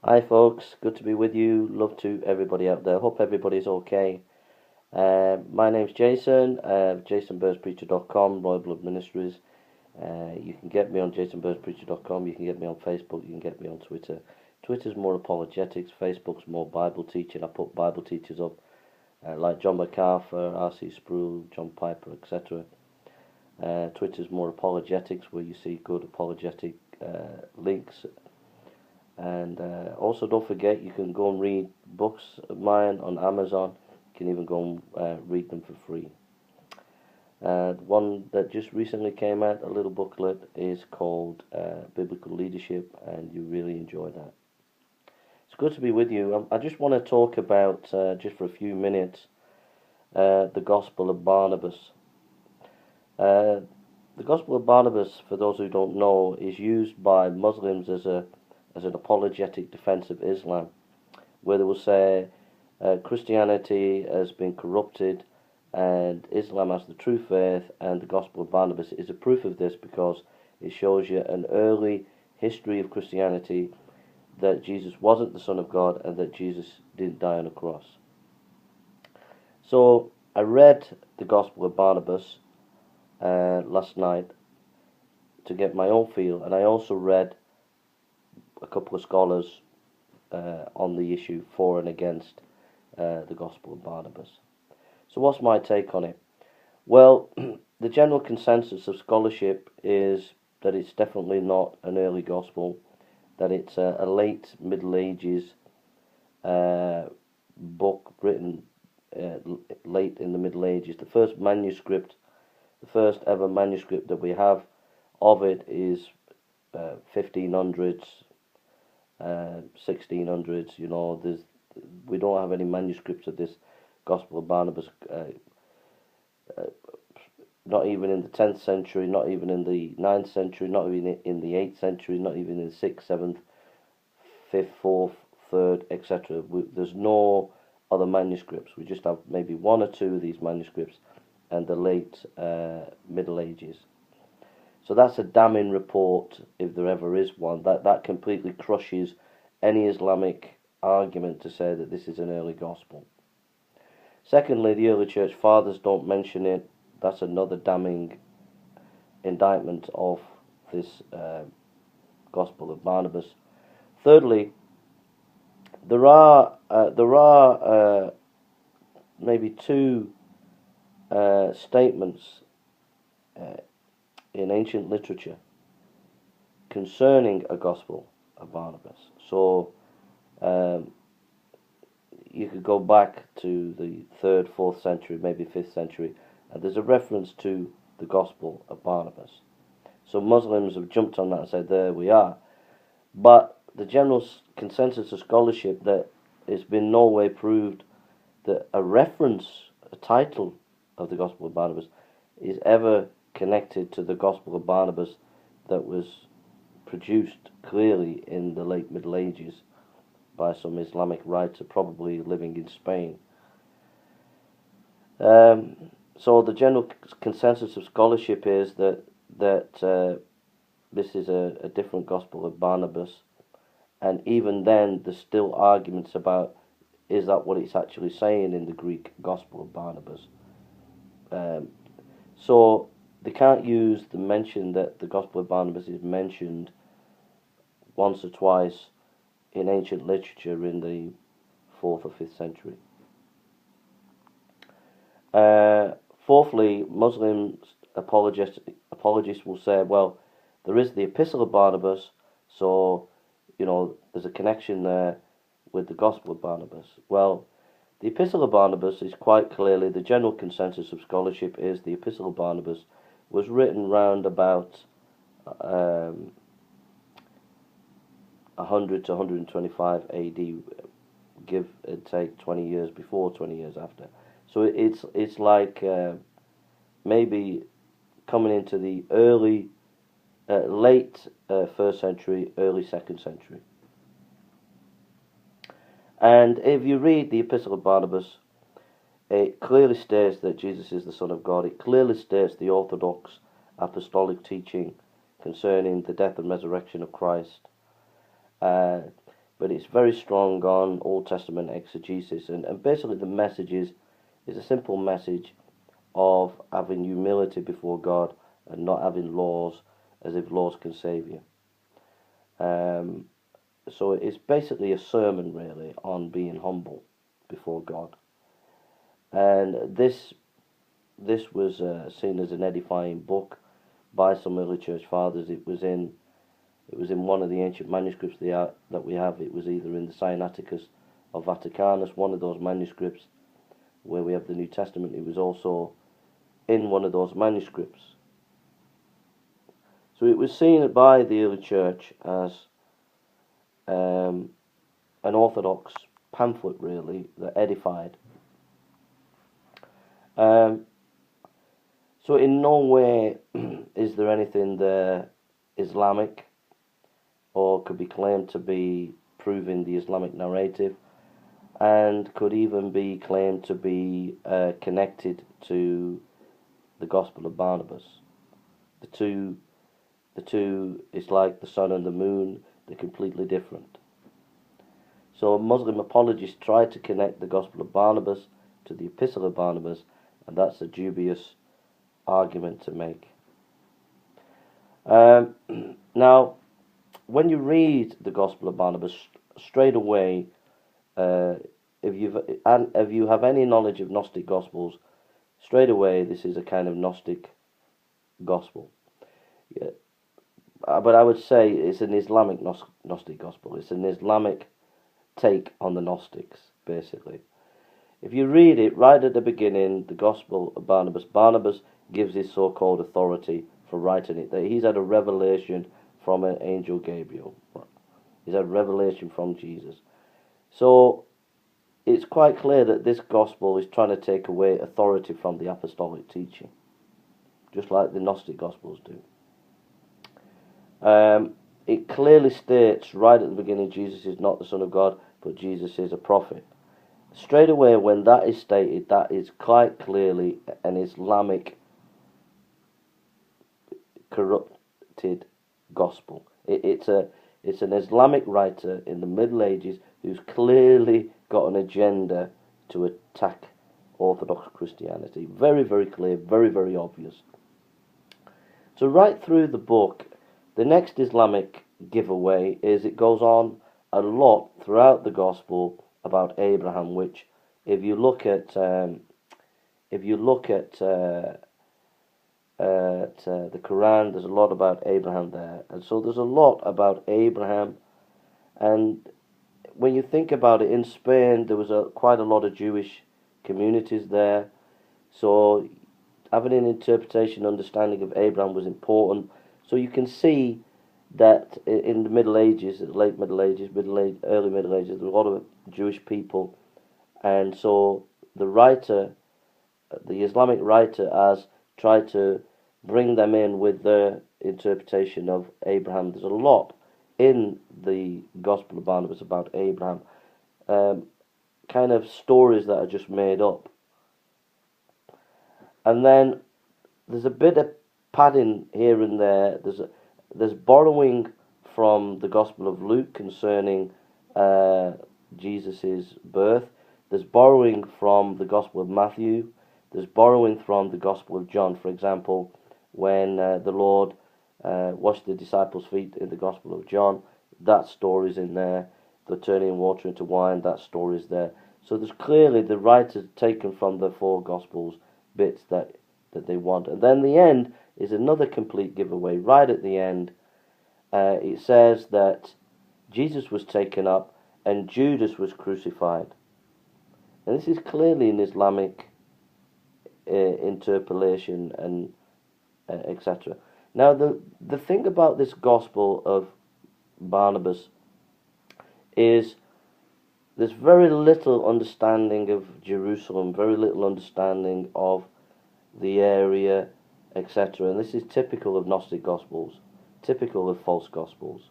Hi folks, good to be with you. Love to everybody out there. Hope everybody's okay. My name's Jason, jasonburrspreacher.com, Royal Blood Ministries. You can get me on jasonburrspreacher.com, you can get me on Facebook, you can get me on Twitter. Twitter's more apologetics, Facebook's more Bible teaching. I put Bible teachers up like John MacArthur, R.C. Sproul, John Piper, etc. Twitter's more apologetics, where you see good apologetic links. And also, don't forget, you can go and read books of mine on Amazon. You can even go and read them for free. One that just recently came out, a little booklet, is called Biblical Leadership, and you really enjoy that. It's good to be with you. I just want to talk about, just for a few minutes, the Gospel of Barnabas. The Gospel of Barnabas, for those who don't know, is used by Muslims as an apologetic defense of Islam, where they will say Christianity has been corrupted and Islam has the true faith, and the Gospel of Barnabas is a proof of this because it shows you an early history of Christianity, that Jesus wasn't the Son of God and that Jesus didn't die on a cross. So I read the Gospel of Barnabas last night to get my own feel, and I also read a couple of scholars on the issue for and against the Gospel of Barnabas. So what's my take on it? Well, the general consensus of scholarship is that it's definitely not an early Gospel, that it's a late Middle Ages book written late in the Middle Ages. The first ever manuscript that we have of it is 1500s, 1600s. We don't have any manuscripts of this Gospel of Barnabas, not even in the 10th century, not even in the 9th century, not even in the 8th century, not even in the 6th, 7th, 5th, 4th, 3rd, etc. There's no other manuscripts. We just have maybe one or two of these manuscripts and the late Middle Ages. So that's a damning report, if there ever is one. That completely crushes any Islamic argument to say that this is an early Gospel. Secondly, the early church fathers don't mention it. That's another damning indictment of this Gospel of Barnabas. Thirdly, there are maybe two statements in ancient literature concerning a Gospel of Barnabas. So you could go back to the 3rd, 4th century, maybe 5th century, and there's a reference to the Gospel of Barnabas. So Muslims have jumped on that and said, there we are. But the general consensus of scholarship, that it's been no way proved that a reference, a title of the Gospel of Barnabas is ever connected to the Gospel of Barnabas that was produced clearly in the late Middle Ages by some Islamic writer, probably living in Spain. So the general consensus of scholarship is that this is a different Gospel of Barnabas, and even then there's still arguments about, is that what it's actually saying in the Greek Gospel of Barnabas? So they can't use the mention that the Gospel of Barnabas is mentioned once or twice in ancient literature in the 4th or 5th century. Fourthly, Muslim apologists will say, well, there is the Epistle of Barnabas, so there's a connection there with the Gospel of Barnabas. Well, the Epistle of Barnabas is quite clearly, the general consensus of scholarship is the Epistle of Barnabas was written round about 100 to 125 AD, give and take 20 years before, 20 years after. So it's like maybe coming into the late 1st century, early 2nd century. And if you read the Epistle of Barnabas, it clearly states that Jesus is the Son of God. It clearly states the orthodox apostolic teaching concerning the death and resurrection of Christ. but it's very strong on Old Testament exegesis, and basically the message is a simple message of having humility before God and not having laws as if laws can save you. So it's basically a sermon really on being humble before God, and this was seen as an edifying book by some early church fathers. It was in one of the ancient manuscripts that we have. It was either in the Sinaiticus of Vaticanus, one of those manuscripts where we have the New Testament. It was also in one of those manuscripts. So it was seen by the early church as an orthodox pamphlet, really, that edified. So in no way is there anything there Islamic or could be claimed to be proving the Islamic narrative, and could even be claimed to be connected to the Gospel of Barnabas. The two is like the sun and the moon, they're completely different. So Muslim apologists try to connect the Gospel of Barnabas to the Epistle of Barnabas, and that's a dubious argument to make. Now, when you read the Gospel of Barnabas, straight away, if you have any knowledge of Gnostic Gospels, straight away this is a kind of Gnostic Gospel. Yeah. But I would say it's an Islamic Gnostic Gospel. It's an Islamic take on the Gnostics, basically. If you read it right at the beginning, the Gospel of Barnabas gives his so-called authority for writing it. That he's had a revelation from an angel Gabriel. He's had a revelation from Jesus. So it's quite clear that this Gospel is trying to take away authority from the apostolic teaching, just like the Gnostic Gospels do. It clearly states right at the beginning Jesus is not the Son of God, but Jesus is a prophet. Straight away when that is stated, that is quite clearly an Islamic corrupted gospel. It's an Islamic writer in the Middle Ages who's clearly got an agenda to attack Orthodox Christianity. Very, very clear, very, very obvious. So right through the book, the next Islamic giveaway is it goes on a lot throughout the Gospel about Abraham, which if you look at the Quran, there's a lot about Abraham there, and so there's a lot about Abraham. And when you think about it, in Spain there was quite a lot of Jewish communities there, so having an interpretation, understanding of Abraham was important. So you can see that in the Middle Ages, late Middle Ages, early Middle Ages, there were a lot of Jewish people, and so the Islamic writer, has tried to bring them in with their interpretation of Abraham. There's a lot in the Gospel of Barnabas about Abraham, kind of stories that are just made up. And then there's a bit of padding here and there. There's borrowing from the Gospel of Luke concerning Jesus' birth. There's borrowing from the Gospel of Matthew. There's borrowing from the Gospel of John. For example, when the Lord washed the disciples' feet in the Gospel of John, that story's in there. The turning water into wine, that story's there. So there's clearly the writers taken from the four Gospels bits that they want. And then the end is another complete giveaway. Right at the end, it says that Jesus was taken up and Judas was crucified. And this is clearly an Islamic interpolation and etc. Now the thing about this Gospel of Barnabas is there's very little understanding of Jerusalem, very little understanding of the area, etc. And this is typical of Gnostic Gospels, typical of false Gospels.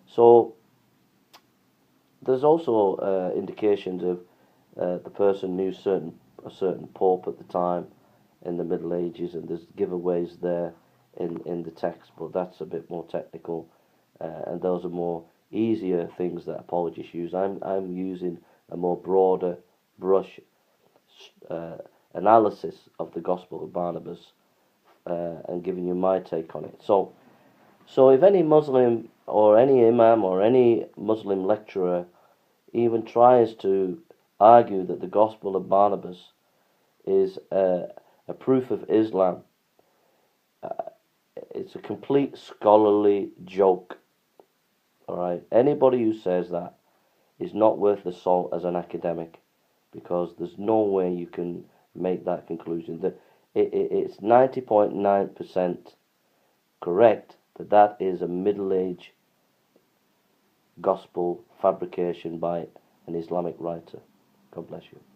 So there's also indications of the person knew a certain pope at the time in the Middle Ages, and there's giveaways there in the text, but that's a bit more technical, and those are more easier things that apologists use. I'm using a more broader brush uh, analysis of the Gospel of Barnabas and giving you my take on it. So if any Muslim or any imam or any Muslim lecturer even tries to argue that the Gospel of Barnabas is a proof of Islam, it's a complete scholarly joke. All right, anybody who says that is not worth the salt as an academic, because there's no way you can make that conclusion. It's 90.9% correct that is a Middle Age gospel fabrication by an Islamic writer. God bless you.